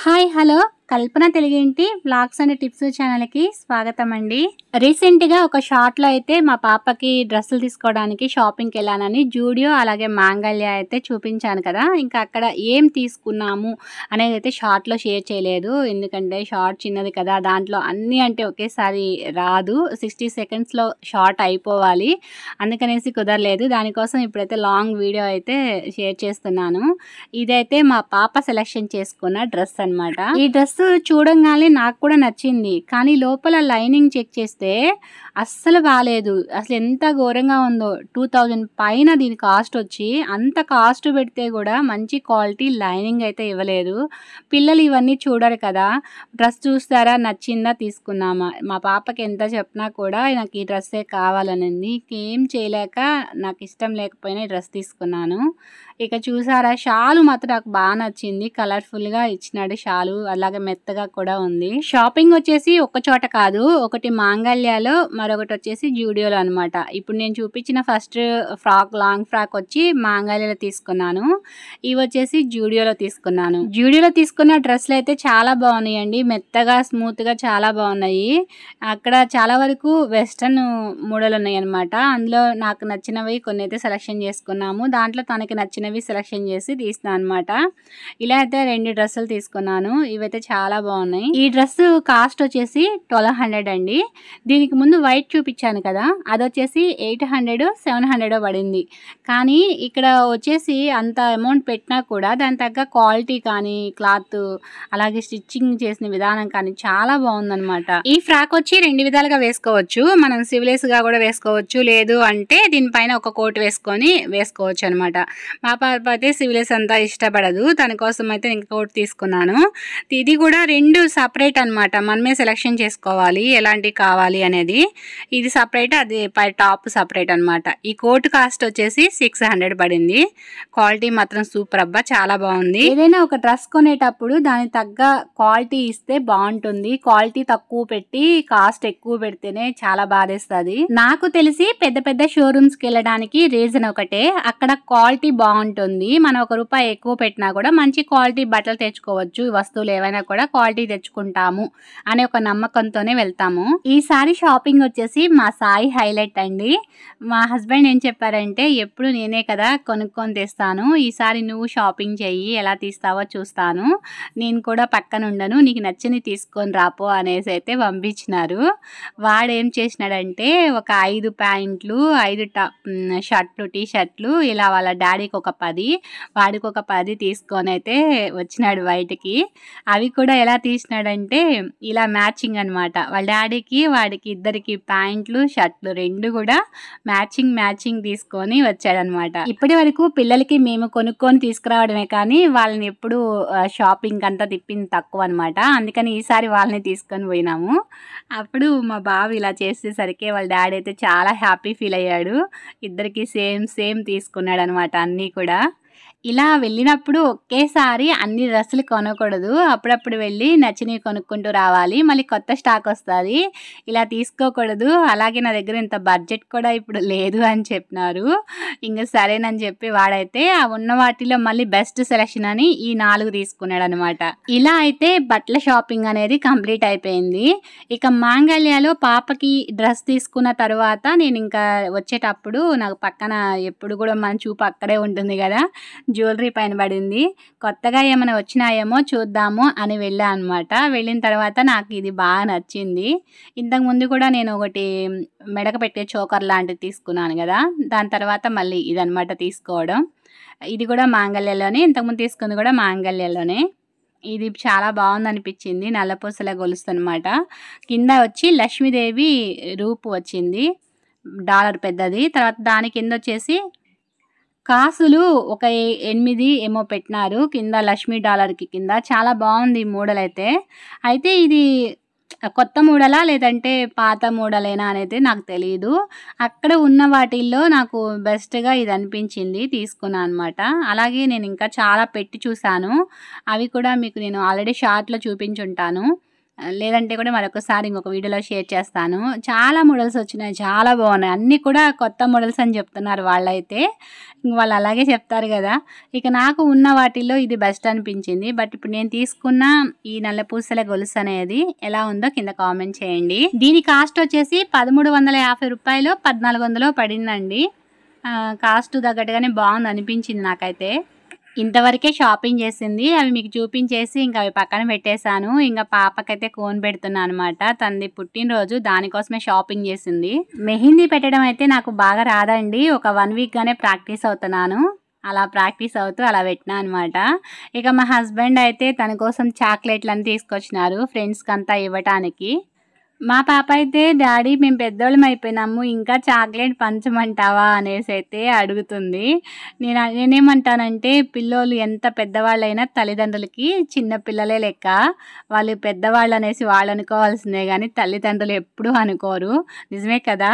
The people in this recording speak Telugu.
హాయ్ హలో కల్పన తెలుగింటి వ్లాగ్స్ అండ్ టిప్స్ ఛానల్కి స్వాగతం అండి. రీసెంట్గా ఒక షార్ట్లో అయితే మా పాపకి డ్రెస్సులు తీసుకోవడానికి షాపింగ్కి వెళ్ళానని జూడియో అలాగే మాంగళ్య అయితే చూపించాను కదా. ఇంకా అక్కడ ఏం తీసుకున్నాము అనేది అయితే షార్ట్లో షేర్ చేయలేదు, ఎందుకంటే షార్ట్ చిన్నది కదా, దాంట్లో అన్నీ అంటే ఒకేసారి రాదు, 60 సెకండ్స్లో షార్ట్ అయిపోవాలి, అందుకనేసి కుదరలేదు. దానికోసం ఇప్పుడైతే లాంగ్ వీడియో అయితే షేర్ చేస్తున్నాను. ఇదైతే మా పాప సెలెక్షన్ చేసుకున్న డ్రెస్ అనమాట. ఈ డ్రెస్ చూడంగానే నాకు కూడా నచ్చింది, కానీ లోపల లైనింగ్ చెక్ చేస్తే అస్సలు బాగాలేదు. అసలు ఎంత ఘోరంగా ఉందో. 2000 పైన దీని కాస్ట్ వచ్చి, అంత కాస్ట్ పెడితే కూడా మంచి క్వాలిటీ లైనింగ్ అయితే ఇవ్వలేదు. పిల్లలు ఇవన్నీ చూడరు కదా, డ్రెస్ చూస్తారా నచ్చిందా తీసుకున్నామా. మా పాపకి ఎంత చెప్పినా కూడా నాకు ఈ డ్రెస్సే కావాలనింది. ఏం చేయలేక నాకు ఇష్టం లేకపోయినా ఈ డ్రెస్ తీసుకున్నాను. ఇక చూసారా, షాలు మాత్రం నాకు బాగా నచ్చింది, కలర్ఫుల్గా ఇచ్చినాడు షాలు, అలాగే మెత్తగా కూడా ఉంది. షాపింగ్ వచ్చేసి ఒక చోట కాదు, ఒకటి మాంగళ్యాలో, మరొకటి వచ్చేసి జూడియోలో అనమాట. ఇప్పుడు నేను చూపించిన ఫస్ట్ ఫ్రాక్, లాంగ్ ఫ్రాక్ వచ్చి మాంగళ్యాలో తీసుకున్నాను, ఇవి వచ్చేసి జూడియోలో తీసుకున్నాను. జూడియోలో తీసుకున్న డ్రెస్సులు అయితే చాలా బాగున్నాయండి, మెత్తగా స్మూత్గా చాలా బాగున్నాయి. అక్కడ చాలా వరకు వెస్ట్రన్ మోడల్ ఉన్నాయి అనమాట. అందులో నాకు నచ్చినవి కొన్ని అయితే సెలెక్షన్ చేసుకున్నాము, దాంట్లో తనకి నచ్చినవి సెలెక్షన్ చేసి తీస్తున్నాను అనమాట. ఇలా అయితే 2 డ్రెస్సులు తీసుకున్నాను, ఇవైతే చాలా బాగున్నాయి. ఈ డ్రెస్ కాస్ట్ వచ్చేసి 1200 అండి. దీనికి ముందు వైట్ చూపించాను కదా, అది వచ్చేసి 800 700 పడింది. కానీ ఇక్కడ వచ్చేసి అంత అమౌంట్ పెట్టినా కూడా దాని తగ్గ క్వాలిటీ కానీ, క్లాత్ అలాగే స్టిచ్చింగ్ చేసిన విధానం కానీ చాలా బాగుందనమాట. ఈ ఫ్రాక్ వచ్చి 2 విధాలుగా వేసుకోవచ్చు. మనం సివిలేస్గా కూడా వేసుకోవచ్చు, లేదు అంటే దీనిపైన ఒక కోట్ వేసుకోవచ్చు అనమాట. మా పాప అయితే సివిలేస్ అంతా ఇష్టపడదు, తన కోసం అయితే ఇంక కోట్ తీసుకున్నాను. ఇది కూడా 2 సపరేట్ అనమాట, మనమే సెలెక్షన్ చేసుకోవాలి ఎలాంటి కావాలి అనేది. ఇది సపరేట్, అది పై టాప్ సపరేట్ అనమాట. ఈ కోట్ కాస్ట్ వచ్చేసి 600 పడింది. క్వాలిటీ మాత్రం సూపర్ అబ్బా, చాలా బాగుంది. ఏదైనా ఒక డ్రెస్ కొనేటప్పుడు దాని తగ్గ క్వాలిటీ ఇస్తే బాగుంటుంది. క్వాలిటీ తక్కువ పెట్టి కాస్ట్ ఎక్కువ పెడితేనే చాలా బాధేస్తుంది. నాకు తెలిసి పెద్ద పెద్ద షోరూమ్స్కి వెళ్ళడానికి రీజన్ ఒకటే, అక్కడ క్వాలిటీ బాగుంటుంది. మనం ₹1 ఎక్కువ పెట్టినా కూడా మంచి క్వాలిటీ బట్టలు తెచ్చుకోవచ్చు, వస్తువులు ఏవైనా కూడా క్వాలిటీ తెచ్చుకుంటాము అనే ఒక నమ్మకంతోనే వెళ్తాము. ఈసారి షాపింగ్ వచ్చేసి మా సాయి హైలైట్ అండి. మా హస్బెండ్ ఏం చెప్పారంటే, ఎప్పుడు నేనే కదా కొనుక్కొని తెస్తాను, ఈసారి నువ్వు షాపింగ్ చెయ్యి, ఎలా తీస్తావో చూస్తాను, నేను కూడా పక్కన ఉండను, నీకు నచ్చింది తీసుకొని రాపో అనేసి అయితే పంపించినారు. వాడు ఏం చేసినాడంటే, ఒక 5 ప్యాంట్లు, 5 షర్ట్లు, టీ షర్ట్లు, ఇలా వాళ్ళ డాడీకి ఒక 10, వాడికి ఒక 10 తీసుకొని అయితే వచ్చినాడు బయటికి. అవి కూడా ఎలా తీసినాడంటే ఇలా మ్యాచింగ్ అనమాట. వాళ్ళ డాడీకి వాడికి ఇద్దరికి ప్యాంట్లు, షర్ట్లు 2 కూడా మ్యాచింగ్ తీసుకొని వచ్చాడనమాట. ఇప్పటి వరకు పిల్లలకి మేము కొనుక్కొని తీసుకురావడమే కానీ వాళ్ళని ఎప్పుడు షాపింగ్ అంతా తిప్పింది తక్కువ అనమాట. అందుకని ఈసారి వాళ్ళని తీసుకొని పోయినాము. అప్పుడు మా బాబు ఇలా చేసేసరికి వాళ్ళ డాడీ అయితే చాలా హ్యాపీ ఫీల్ అయ్యాడు. ఇద్దరికి సేమ్ తీసుకున్నాడు అనమాట అన్నీ కూడా. ఇలా వెళ్ళినప్పుడు ఒకేసారి అన్ని డ్రెస్సులు కొనకూడదు, అప్పుడప్పుడు వెళ్ళి నచ్చినవి కొనుక్కుంటూ రావాలి, మళ్ళీ కొత్త స్టాక్ వస్తుంది, ఇలా తీసుకోకూడదు. అలాగే నా దగ్గర ఇంత బడ్జెట్ కూడా ఇప్పుడు లేదు అని చెప్పినారు. ఇంకా సరేనని చెప్పి వాడైతే ఆ ఉన్న వాటిలో మళ్ళీ బెస్ట్ సెలెక్షన్ అని ఈ 4 తీసుకున్నాడు అనమాట. ఇలా అయితే బట్టల షాపింగ్ అనేది కంప్లీట్ అయిపోయింది. ఇక మాంగళ్యాలో పాపకి డ్రెస్ తీసుకున్న తర్వాత నేను ఇంకా వచ్చేటప్పుడు నాకు పక్కన ఎప్పుడు కూడా మన చూపు అక్కడే ఉంటుంది కదా, జ్యువెలరీ పైన పడింది. కొత్తగా ఏమైనా వచ్చినాయేమో చూద్దాము అని వెళ్ళా అనమాట. వెళ్ళిన తర్వాత నాకు ఇది బాగా నచ్చింది. ఇంతకుముందు కూడా నేను ఒకటి మెడక పెట్టే చోకర్ లాంటిది తీసుకున్నాను కదా, దాని తర్వాత మళ్ళీ ఇదనమాట తీసుకోవడం. ఇది కూడా మాంగళ్యలోనే, ఇంతకుముందు తీసుకుంది కూడా మాంగళ్యలోనే. ఇది చాలా బాగుంది అనిపించింది, నల్లపూసల గొలుసు అనమాట. కింద వచ్చి లక్ష్మీదేవి రూపు వచ్చింది, డాలర్ పెద్దది. తర్వాత దాని కింద వచ్చేసి కాసులు ఒక 8 ఏమో పెట్టినారు కింద, లక్ష్మీ డాలర్కి కింద. చాలా బాగుంది మోడల్ అయితే ఇది కొత్త మోడలా లేదంటే పాత మోడలేనా అనేది నాకు తెలియదు. అక్కడ ఉన్న వాటిల్లో నాకు బెస్ట్గా ఇది అనిపించింది, తీసుకున్నాను అనమాట. అలాగే నేను ఇంకా చాలా పెట్టి చూశాను, అవి కూడా మీకు నేను ఆల్రెడీ షార్ట్లో చూపించుంటాను. లేదంటే కూడా మరొకసారి ఇంకొక వీడియోలో షేర్ చేస్తాను. చాలా మోడల్స్ వచ్చినాయి. చాలా బాగున్నాయి. అన్నీ కూడా కొత్త మోడల్స్ అని చెప్తున్నారు వాళ్ళైతే. ఇంక వాళ్ళు అలాగే చెప్తారు కదా! ఇక నాకు ఉన్న వాటిల్లో ఇది బెస్ట్ అనిపించింది. బట్ ఇప్పుడు నేను తీసుకున్న ఈ నల్ల పూసల గొలుసు అనేది ఎలా ఉందో కింద కామెంట్ చేయండి. దీని కాస్ట్ వచ్చేసి రూ. 1350 1400 పడిందండి. కాస్ట్ తగ్గట్టుగానే బాగుంది అనిపించింది నాకైతే. ఇంతవరకే షాపింగ్ చేసింది. అవి మీకు చూపించేసి ఇంకా అవి పక్కన పెట్టేశాను. ఇంకా పాపకైతే కోన్ పెడుతున్నా అనమాట. తనది పుట్టినరోజు, దానికోసమే షాపింగ్ చేసింది. మెహందీ పెట్టడం అయితే నాకు బాగా రాదండి. ఒక 1 వీక్గానే ప్రాక్టీస్ అవుతున్నాను. అలా ప్రాక్టీస్ అవుతూ అలా పెట్టినా అనమాట. ఇక మా హస్బెండ్ అయితే తన కోసం చాక్లెట్లని తీసుకొచ్చినారు ఫ్రెండ్స్కి అంతా ఇవ్వటానికి. మా పాప అయితే డాడీ మేము పెద్దోళ్ళం అయిపోయినాము, ఇంకా చాక్లెట్ పంచమంటావా అనేసి అయితే అడుగుతుంది. నేనేమంటానంటే పిల్లోళ్ళు ఎంత పెద్దవాళ్ళైనా తల్లిదండ్రులకి చిన్న పిల్లలే లెక్క. వాళ్ళు పెద్దవాళ్ళు అనేసి వాళ్ళు అనుకోవాల్సిందే కానీ తల్లిదండ్రులు ఎప్పుడూ అనుకోరు. నిజమే కదా!